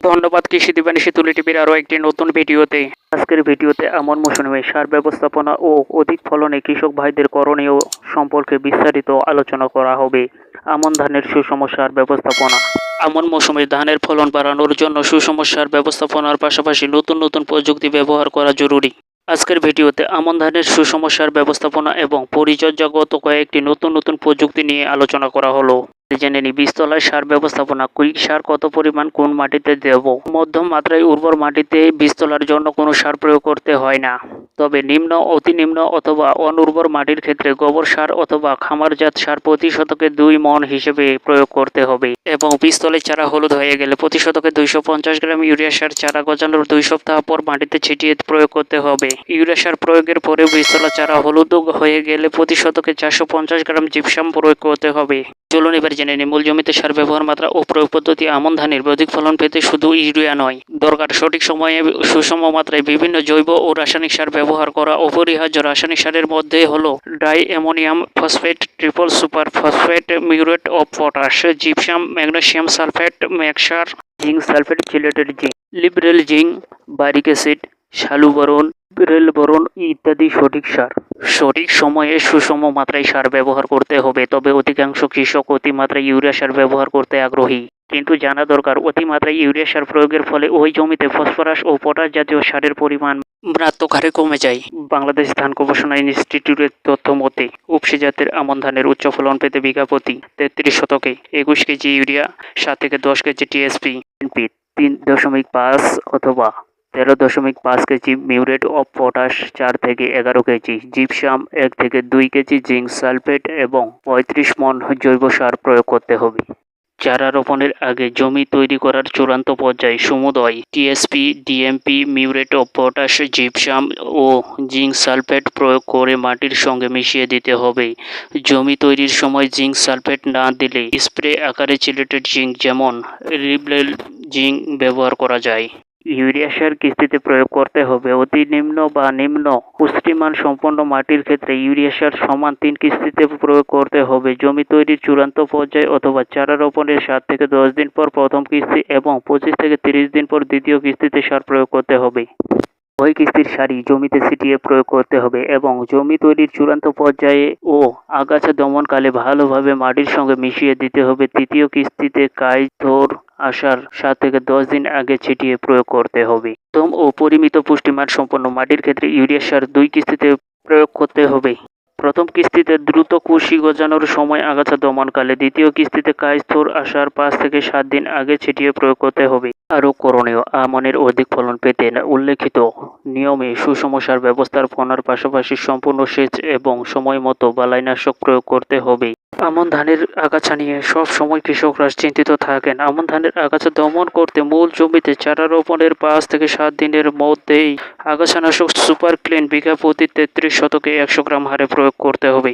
ধন্যবাদ কৃষি দিবানিশী তুলি টিভির আরও একটি নতুন ভিডিওতে। আজকের ভিডিওতে আমন মৌসুমে সার ব্যবস্থাপনা ও অধিক ফলনে কৃষক ভাইদের করণীয় সম্পর্কে বিস্তারিত আলোচনা করা হবে। আমন ধানের সুষম সার ব্যবস্থাপনা। আমন মৌসুমে ধানের ফলন বাড়ানোর জন্য সুষম সার ব্যবস্থাপনার পাশাপাশি নতুন নতুন প্রযুক্তি ব্যবহার করা জরুরি। আজকের ভিডিওতে আমন ধানের সুষম সার ব্যবস্থাপনা এবং পরিচর্যাগত কয়েকটি নতুন প্রযুক্তি নিয়ে আলোচনা করা হলো। জেনে নি বীজতলায় সার ব্যবস্থাপনা। কুইক সার কত পরিমাণ কোন মাটিতে দেব? মধ্যম মাত্রায় উর্বর মাটিতে বীজতলার জন্য কোনো সার প্রয়োগ করতে হয় না, তবে নিম্ন, অতি নিম্ন অথবা অনুর্বর মাটির ক্ষেত্রে গোবর সার অথবা খামারজাত সার প্রতি শতকে 2 মণ হিসেবে প্রয়োগ করতে হবে এবং বীজতলে চারা হলুদ হয়ে গেলে প্রতি শতকে 250 গ্রাম ইউরিয়া সার চারা গজানোর 2 সপ্তাহ পর মাটিতে ছিটিয়ে প্রয়োগ করতে হবে। ইউরিয়া সার প্রয়োগের পরে বীজতলা চারা হলুদ হয়ে গেলে প্রতি শতকে 450 গ্রাম জিপসাম প্রয়োগ করতে হবে। চলুন এবার জেনে নিই মূল জমিতে সার ব্যবহার মাত্রা ও প্রয়োগ পদ্ধতি। আমন ধানের অধিক ফলন পেতে শুধু ইউরিয়া নয়, দরকার সঠিক সময়ে সুষম মাত্রায় বিভিন্ন জৈব ও রাসায়নিক সার ব্যবহার করা। অপরিহার্য রাসায়নিক সারের মধ্যে হলো di ammonium phosphate, triple super phosphate, muriate of potash, gypsum, magnesium sulphate, ম্যাক্সার, জিঙ্ক সালফেট, চিলেটেড জিঙ্ক, লিবরেল জিঙ্ক, বারিক অ্যাসিড, শালুবরণ, রেলবরণ ইত্যাদি সঠিক সার। সঠিক সময়ে সুষম মাত্রায় সার ব্যবহার করতে হবে। তবে অধিকাংশ কৃষক অতিমাত্রায় ইউরিয়া সার ব্যবহার করতে আগ্রহী, কিন্তু জানা দরকার অতিমাত্রায় ইউরিয়া সার প্রয়োগের ফলে ওই জমিতে ফসফরাস ও পটাশ জাতীয় সারের পরিমাণ মারাত্মক হারে কমে যায়। বাংলাদেশ ধান গবেষণা ইনস্টিটিউটের তথ্য মতে উপসি জাতের আমন ধানের উচ্চ ফলন পেতে বিঘা প্রতি 33 শতকে 21 কেজি ইউরিয়া, 7 থেকে 10 কেজি টিএসপি, 3.5 অথবা 13.5 কেজি মিউরেট অফ পটাশ, 4 থেকে 11 কেজি জিপসাম, 1 থেকে 2 কেজি জিঙ্ক সালফেট এবং 35 মণ জৈব সার প্রয়োগ করতে হবে। চারা রোপণের আগে জমি তৈরি করার চূড়ান্ত পর্যায়ে সমুদয় TSP, DMP, muriate of potash, gypsum ও জিঙ্ক সালফেট প্রয়োগ করে মাটির সঙ্গে মিশিয়ে দিতে হবে। জমি তৈরির সময় জিঙ্ক সালফেট না দিলে স্প্রে আকারে চিলেটেড জিঙ্ক যেমন লিবরেল জিঙ্ক ব্যবহার করা যায়। ইউরিয়া সার কিস্তিতে প্রয়োগ করতে হবে। অতি নিম্ন বা নিম্ন পুষ্টিমান সম্পন্ন মাটির ক্ষেত্রে ইউরিয়া সার সমান 3 কিস্তিতে প্রয়োগ করতে হবে। জমি তৈরির চূড়ান্ত পর্যায়ে অথবা চারা রোপণের 7 থেকে 10 দিন পর প্রথম কিস্তি এবং 25 থেকে 30 দিন পর দ্বিতীয় কিস্তিতে সার প্রয়োগ করতে হবে। ওই কিস্তির সারই জমিতে ছিটিয়ে প্রয়োগ করতে হবে এবং জমি তৈরির চূড়ান্ত পর্যায়ে ও আগাছা দমনকালে ভালোভাবে মাটির সঙ্গে মিশিয়ে দিতে হবে। তৃতীয় কিস্তিতে কাইথোর আসার 7 থেকে 10 দিন আগে ছিটিয়ে প্রয়োগ করতে হবে। উত্তম ও পরিমিত পুষ্টিমান সম্পন্ন মাটির ক্ষেত্রে ইউরিয়া সার 2 কিস্তিতে প্রয়োগ করতে হবে। প্রথম কিস্তিতে দ্রুত কুশি গজানোর সময় আগাছা দমনকালে, দ্বিতীয় কিস্তিতে কাইথোর আসার 5 থেকে 7 দিন আগে ছিটিয়ে প্রয়োগ করতে হবে। আরও করণীয়। আমনের অধিক ফলন পেতে উল্লেখিত নিয়মে সুষম সার ব্যবস্থাপনার পাশাপাশি সম্পূর্ণ সেচ এবং সময় মতো বালাইনাশক প্রয়োগ করতে হবে। আমন ধানের আগাছা নিয়ে সব সময় কৃষকরা চিন্তিত থাকেন। আমন ধানের আগাছা দমন করতে মূল জমিতে চারা রোপণের 5 থেকে 7 দিনের মধ্যেই আগাছানাশক সুপার ক্লিন বিঘা প্রতি 33 শতকে 100 গ্রাম হারে প্রয়োগ করতে হবে।